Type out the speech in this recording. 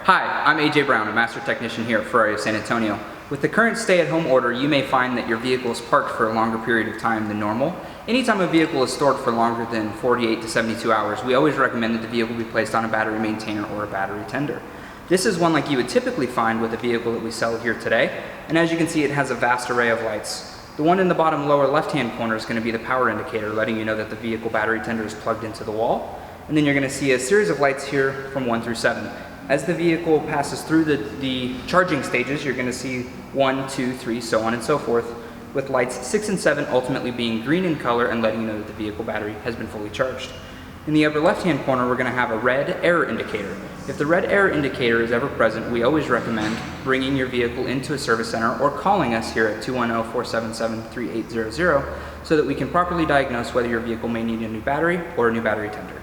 Hi, I'm Ajay Brown, a master technician here at Ferrari of San Antonio. With the current stay-at-home order, you may find that your vehicle is parked for a longer period of time than normal. Anytime a vehicle is stored for longer than 48 to 72 hours, we always recommend that the vehicle be placed on a battery maintainer or a battery tender. This is one like you would typically find with a vehicle that we sell here today, and as you can see, it has a vast array of lights. The one in the bottom lower left-hand corner is going to be the power indicator, letting you know that the vehicle battery tender is plugged into the wall. And then you're going to see a series of lights here from 1 through 7. As the vehicle passes through the charging stages, you're going to see 1, 2, 3, so on and so forth, with lights 6 and 7 ultimately being green in color and letting you know that the vehicle battery has been fully charged. In the upper left-hand corner, we're going to have a red error indicator. If the red error indicator is ever present, we always recommend bringing your vehicle into a service center or calling us here at 210-477-3800 so that we can properly diagnose whether your vehicle may need a new battery or a new battery tender.